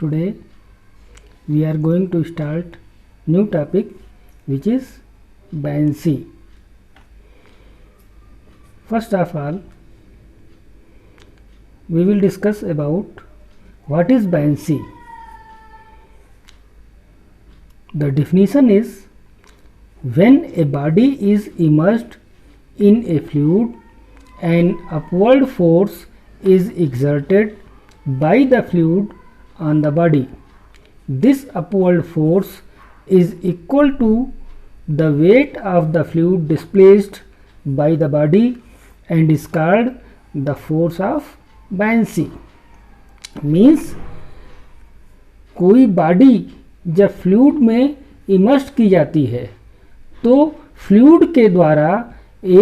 Today we are going to start new topic, which is buoyancy. First of all, we will discuss about what is buoyancy. The definition is when a body is immersed in a fluid, an upward force is exerted by the fluid on the body. This upward force is equal to the weight of the fluid displaced by the body and is called the force of buoyancy. Means कोई body जब fluid में immerse की जाती है तो fluid के द्वारा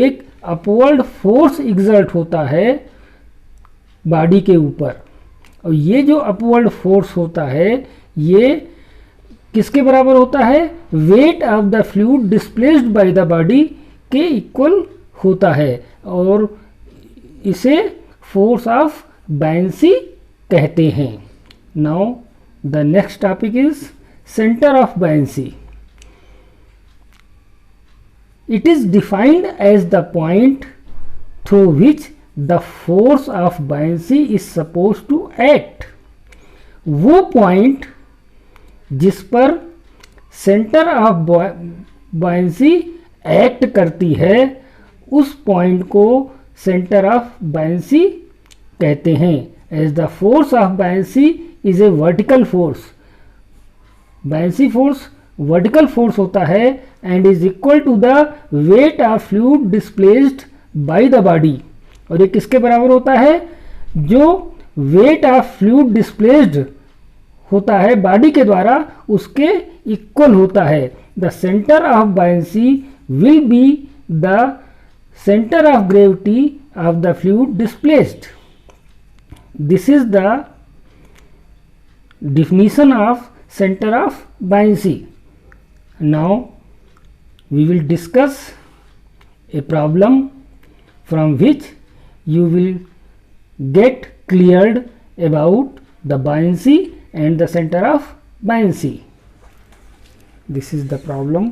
एक अपवर्ड फोर्स एग्जर्ट होता है बॉडी के ऊपर, और ये जो अपवर्ड फोर्स होता है ये किसके बराबर होता है? Wait of the fluid displaced by the body के इक्वल होता है, और इसे फोर्स ऑफ बुoyancy कहते हैं. Now the next topic is centre of buoyancy. It is defined as the point through which the force of buoyancy is supposed to act. वो point जिस पर सेंटर ऑफ buoyancy एक्ट करती है उस point को centre of buoyancy कहते हैं. As the force of buoyancy is a vertical force. buoyancy force vertical force होता है and is equal to the weight of fluid displaced by the body. और ये किसके बराबर होता है? जो वेट ऑफ फ्लूइड डिस्प्लेस्ड होता है बॉडी के द्वारा उसके इक्वल होता है. The centre of buoyancy will be the centre of gravity of the fluid displaced. This is the definition of center of buoyancy. Now we will discuss a problem from which you will get cleared about the buoyancy and the center of buoyancy. This is the problem.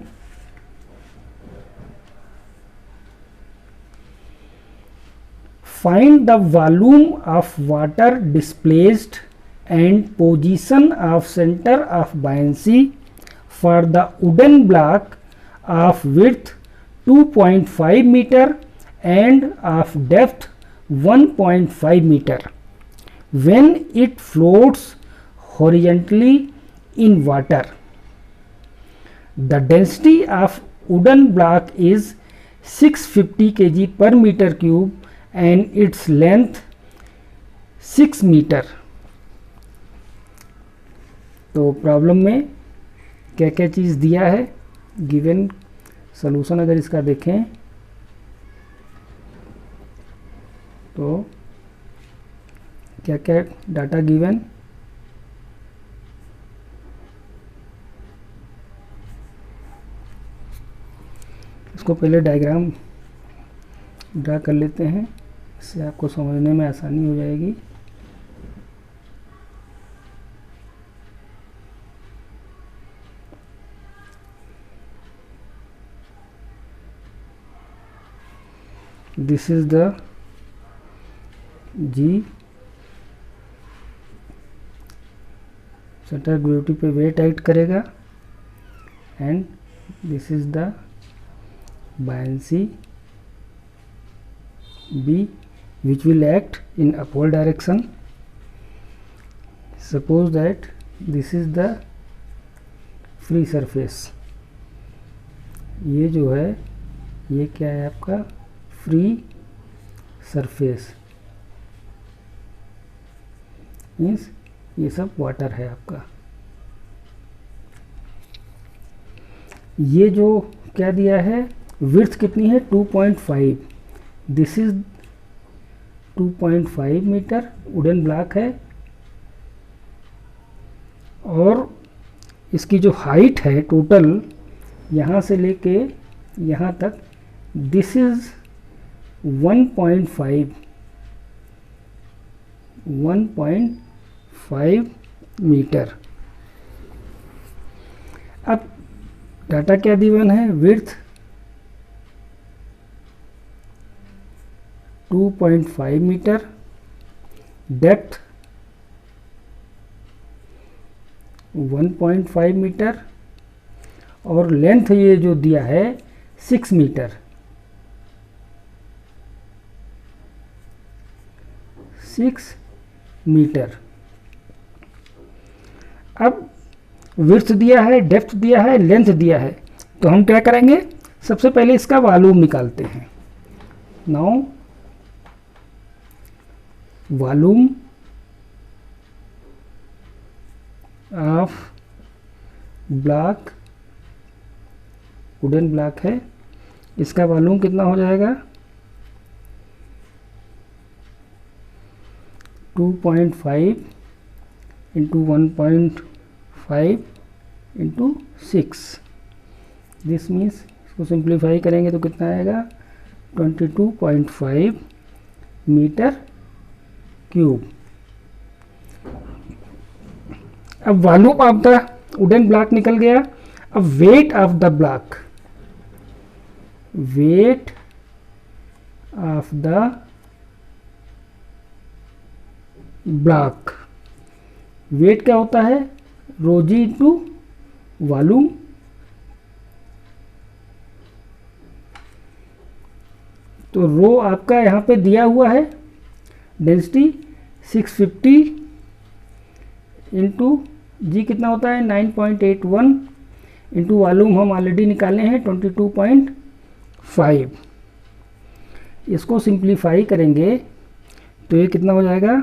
Find the volume of water displaced and position of center of buoyancy for the wooden block of width 2.5 meter and of depth 1.5 meter when it floats horizontally in water. The density of wooden block is 650 kg per meter cube and its length 6 meter. तो problem में क्या क्या चीज़ दिया है, given solution अगर इसका देखें तो क्या क्या डाटा गिवन. इसको पहले डायग्राम ड्रा कर लेते हैं, इससे आपको समझने में आसानी हो जाएगी. This is the G centre gravity पे वेट एक्ट करेगा and this is the buoyancy B which will act in upward direction. Suppose that this is the free surface. ये जो है ये क्या है आपका फ्री सरफेस, मीन्स ये सब वाटर है आपका. ये जो क्या दिया है विड्थ कितनी है 2.5. This is 2.5 metre wooden block है, और इसकी जो हाइट है टोटल यहाँ से लेके यहाँ तक दिस इज 1.5 मीटर। अब डाटा क्या दिवन है, विड्थ 2.5 मीटर, डेप्थ 1.5 मीटर और लेंथ ये जो दिया है 6 मीटर। 6 मीटर। अब विड्थ दिया है, डेप्थ दिया है, लेंथ दिया है, तो हम क्या करेंगे, सबसे पहले इसका वॉल्यूम निकालते हैं। Now volume of block, wooden block है, इसका वॉल्यूम कितना हो जाएगा, 2.5 इंटू 1.5 इंटू 6। दिस मीन्स इसको सिंप्लीफाई करेंगे तो कितना आएगा, 22.5 मीटर क्यूब। अब volume of the wooden block निकल गया। अब weight of the block, weight of the block, weight क्या होता है, रोजी इंटू वॉल्यूम। तो रो आपका यहाँ पे दिया हुआ है, डेंसिटी 650 इंटू जी कितना होता है 9.81 इंटू वॉल्यूम हम ऑलरेडी निकाले हैं 22.5। इसको सिंप्लीफाई करेंगे तो ये कितना हो जाएगा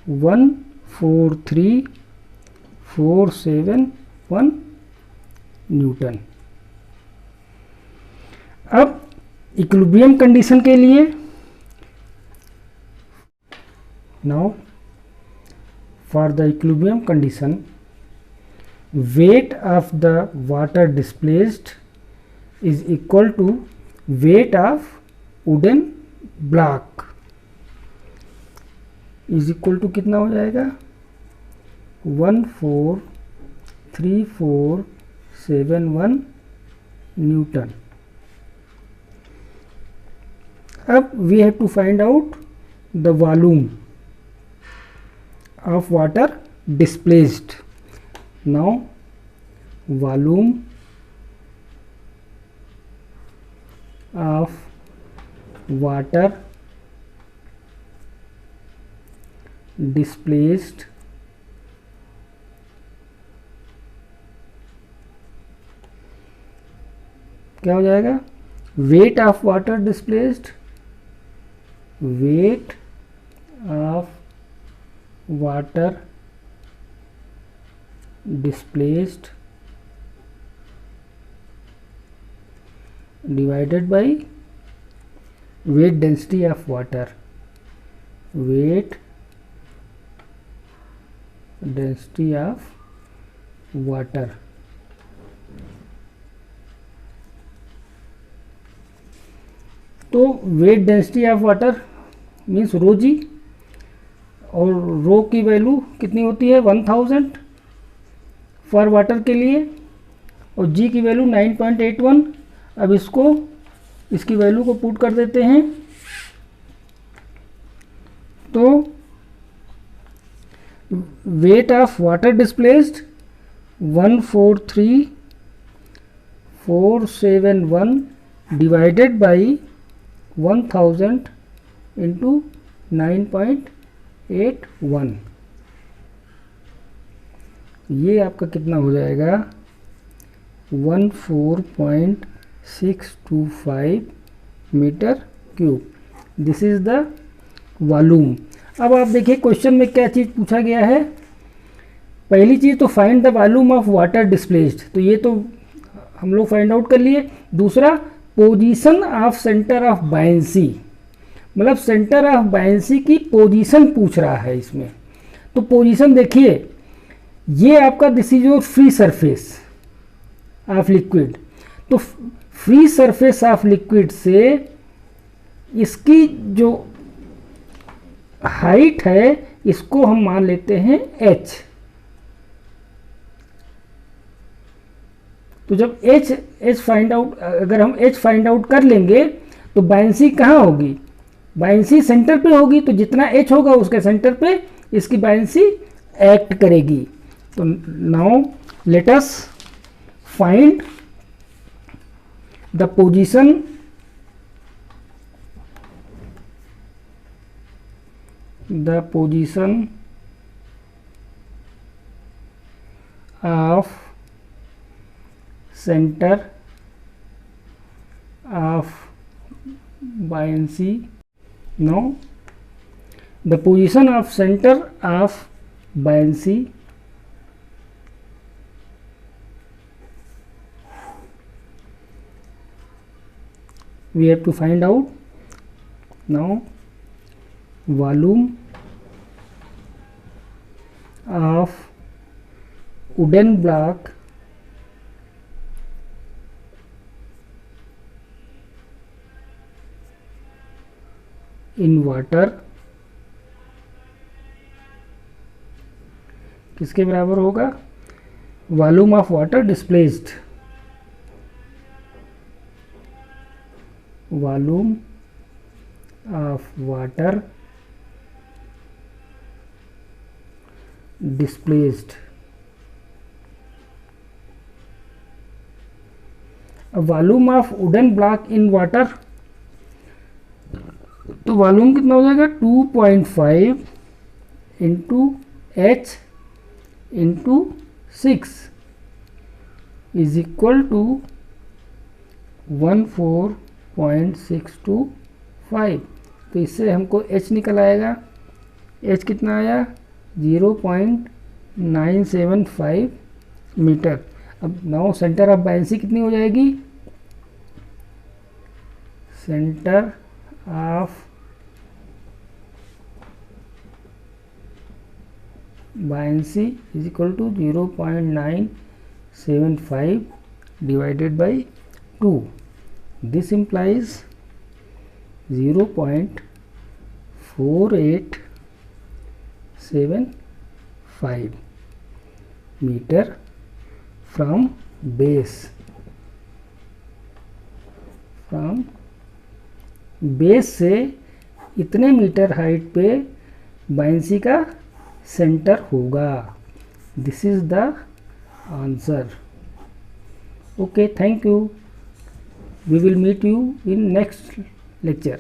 143,471 न्यूटन। अब इक्विलिब्रियम कंडीशन के लिए, now for the equilibrium condition, weight of the water displaced is equal to weight of wooden block is equal to कितना हो जाएगा 143,471 न्यूटन। अब we have to find out the volume of water displaced. Now volume of water displaced क्या हो जाएगा, weight of water displaced, weight of water displaced divided by weight density of water, weight density of water। तो weight density of water means rho g, और rho की value कितनी होती है 1000 for water के लिए, और जी की वैल्यू 9.81। अब इसकी वैल्यू को पुट कर देते हैं तो weight of water displaced 143,471 divided by 1000 into 9.81, ये आपका कितना हो जाएगा 14.625 metre cube. This is the volume. अब आप देखिए क्वेश्चन में क्या चीज़ पूछा गया है। पहली चीज़ तो find the volume of water displaced, तो ये तो हम लोग फाइंड आउट कर लिए। दूसरा position of centre of buoyancy, मतलब सेंटर ऑफ बायंसी की पोजीशन पूछ रहा है इसमें। तो पोजीशन देखिए, ये आपका this is your free surface of liquid. तो फ्री सरफेस ऑफ लिक्विड से इसकी जो हाइट है इसको हम मान लेते हैं h, तो जब एच फाइंड आउट, अगर हम एच फाइंड आउट कर लेंगे तो बायनेंसी कहाँ होगी, बायनेंसी सेंटर पे होगी, तो जितना एच होगा उसके सेंटर पे इसकी बायनेंसी एक्ट करेगी। तो now let us find the position of center of buoyancy. Now the position of center of buoyancy we have to find out. Now volume of wooden block in water किसके बराबर होगा, volume of water displaced, volume of water displaced. Volume of wooden block in water, तो volume कितना हो जाएगा 2.5 into H into 6 is equal to 14.625। तो इससे हमको एच निकल आएगा, एच कितना आया 0.975 मीटर। अब नाउ सेंटर ऑफ बायनेंसी कितनी हो जाएगी, centre of buoyancy is equal to 0.975 divided by 2। This implies 0.4875 metre from base, से इतने मीटर हाइट पे बायनेंसी का सेंटर होगा। This is the answer. Okay, thank you. We will meet you in next lecture.